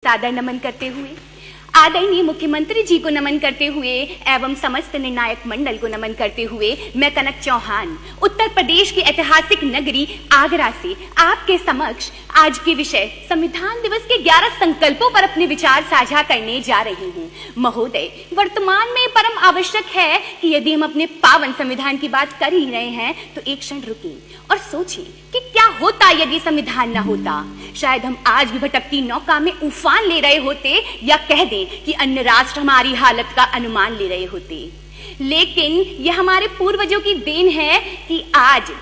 सादर नमन करते हुए, आदरणीय मुख्यमंत्री जी को नमन करते हुए एवं समस्त निर्णायक मंडल को नमन करते हुए मैं कनक चौहान उत्तर प्रदेश की ऐतिहासिक नगरी आगरा से आपके समक्ष आज के विषय संविधान दिवस के 11 संकल्पों पर अपने विचार साझा करने जा रही हूँ। महोदय, वर्तमान में परम आवश्यक है कि यदि हम अपने पावन संविधान की बात कर ही रहे हैं तो एक क्षण रुकें और सोचें कि क्या होता यदि संविधान न होता। शायद हम आज भी भटकती नौका में उफान ले रहे होते या कह दें कि अन्य राष्ट्र हमारी हालत का अनुमान ले रहे होते। लेकिन यह हमारे पूर्वजों की देन है कि आज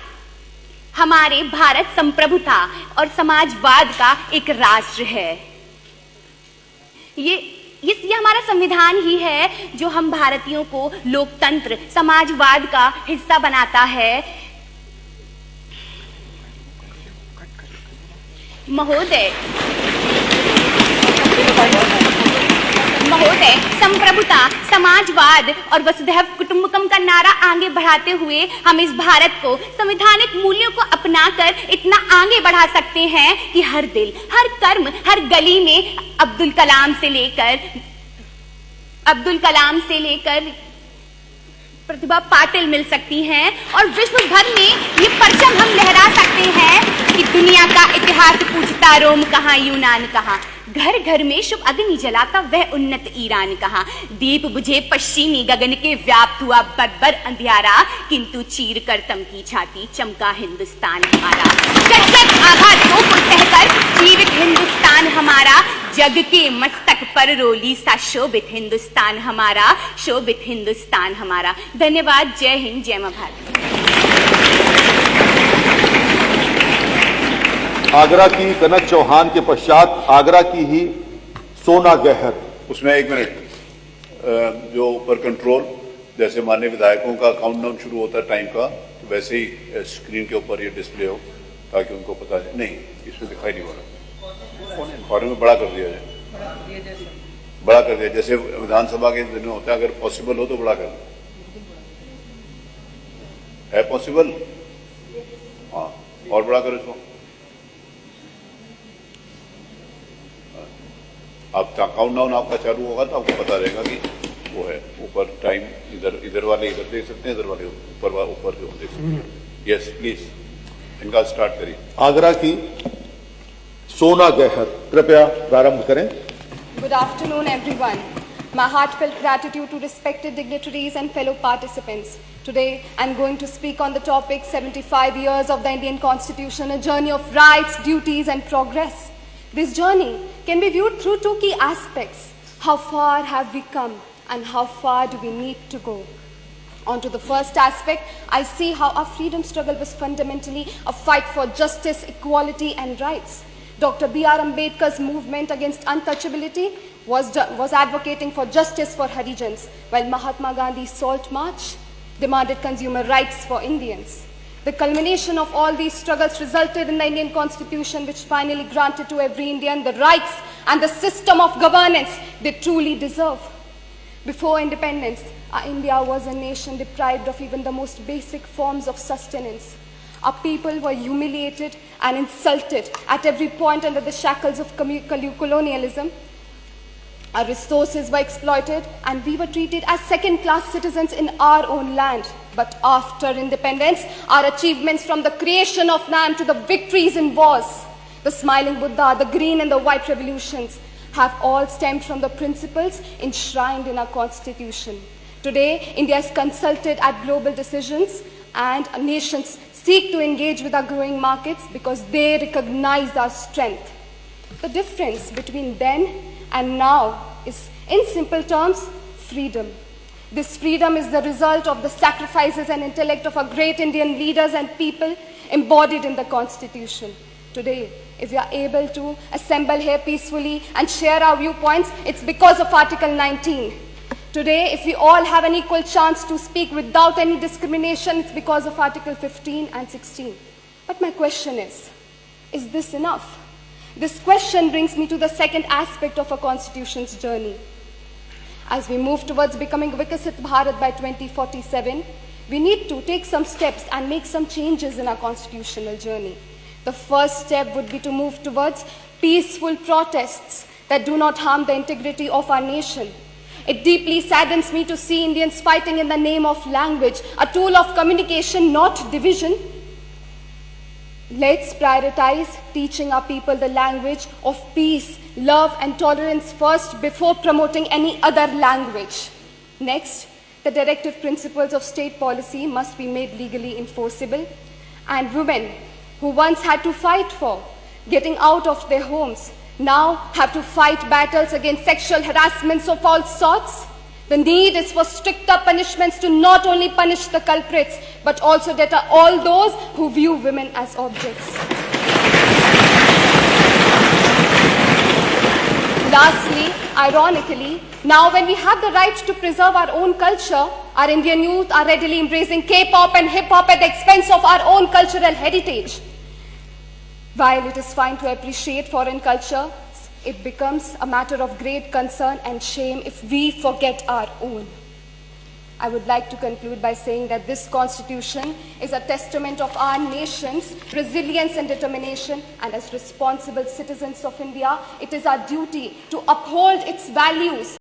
हमारे भारत संप्रभुता और समाजवाद का एक राष्ट्र है। ये हमारा संविधान ही है जो हम भारतीयों को लोकतंत्र समाजवाद का हिस्सा बनाता है। महोदय, संप्रभुता, समाजवाद और वसुधैव कुटुंबकम का नारा आगे बढ़ाते हुए हम इस भारत को संवैधानिक मूल्यों को अपनाकर इतना आगे बढ़ा सकते हैं कि हर दिल, हर कर्म, हर गली में अब्दुल कलाम से लेकर प्रतिभा पाटिल मिल सकती हैं और विश्व भर में ये परचम हम लहरा सकते हैं कि दुनिया का इतिहास पूछता रोम कहाँ, यूनान कहाँ, घर घर में शुभ अग्नि जलाता वह उन्नत ईरान कहाँ, दीप बुझे पश्चिमी गगन के व्याप्त हुआ बर्बर अंधियारा, किंतु चीर कर तम की छाती चमका हिंदुस्तान हमारा, जग आघातों को सहकर जीवित हिंदुस्तान हमारा, जग के मस्तक पर रोली सा शोभित हिंदुस्तान हमारा, शोभित हिंदुस्तान हमारा। धन्यवाद। जय हिंद, जय मां भारत। आगरा की कनक चौहान के पश्चात आगरा की ही सोना गहर। उसमें एक मिनट, जो ऊपर कंट्रोल जैसे माननीय विधायकों का काउंटडाउन शुरू होता है टाइम का, तो वैसे ही स्क्रीन के ऊपर ये डिस्प्ले हो ताकि उनको पता चले। नहीं, इसमें दिखाई नहीं हो रहा, फॉरन में बड़ा कर दिया जाए, बड़ा कर दिया जैसे विधानसभा के दिनों होता है। अगर पॉसिबल हो तो बड़ा कर है पॉसिबल, हाँ, और बड़ा करो इसको। आप काउंटडाउन आपका चालू होगा तो आपको पता रहेगा कि वो है ऊपर टाइम, इधर वाले इधर देख सकते हैं, इधर वाले ऊपर जो देख सकते हैं। यस प्लीज, इनका स्टार्ट करिए। आगरा की सोना गहर, कृपया प्रारंभ करें। Good afternoon, everyone. My heartfelt gratitude to respected dignitaries and fellow participants. Today, I'm going to speak on the topic 75 years of the Indian Constitution, a journey of rights, duties, and progress. This journey can be viewed through two key aspects. How far have we come and how far do we need to go? On to the first aspect, I see how our freedom struggle was fundamentally a fight for justice, equality, and rights. Dr. B.R. Ambedkar's movement against untouchability was advocating for justice for Harijans, while Mahatma Gandhi's Salt March demanded consumer rights for Indians. The culmination of all these struggles resulted in the Indian Constitution, which finally granted to every Indian the rights and the system of governance they truly deserve. Before independence, our India was a nation deprived of even the most basic forms of sustenance. Our people were humiliated and insulted at every point under the shackles of colonialism. Our resources were exploited and we were treated as second-class citizens in our own land. But after independence, our achievements from the creation of land to the victories in wars, the smiling Buddha, the green and the white revolutions, have all stemmed from the principles enshrined in our Constitution. Today, India is consulted at global decisions and nations seek to engage with our growing markets because they recognize our strength. The difference between then and now is, in simple terms, freedom. This freedom is the result of the sacrifices and intellect of our great Indian leaders and people embodied in the Constitution. Today, if we are able to assemble here peacefully and share our viewpoints, it's because of Article 19. Today, if we all have an equal chance to speak without any discrimination, it's because of Article 15 and 16. But my question is this enough? This question brings me to the second aspect of our Constitution's journey. As we move towards becoming Vikasit Bharat by 2047, we need to take some steps and make some changes in our constitutional journey. The first step would be to move towards peaceful protests that do not harm the integrity of our nation. It deeply saddens me to see Indians fighting in the name of language, a tool of communication, not division. Let's prioritize teaching our people the language of peace, love, and tolerance first before promoting any other language. Next, the directive principles of state policy must be made legally enforceable, and women who once had to fight for getting out of their homes now have to fight battles against sexual harassments of all sorts. The need is for stricter punishments to not only punish the culprits, but also deter all those who view women as objects. Lastly, ironically, now when we have the right to preserve our own culture, our Indian youth are readily embracing K-pop and hip-hop at the expense of our own cultural heritage. While it is fine to appreciate foreign culture, it becomes a matter of great concern and shame if we forget our own. I would like to conclude by saying that this constitution is a testament of our nation's resilience and determination, and as responsible citizens of India, it is our duty to uphold its values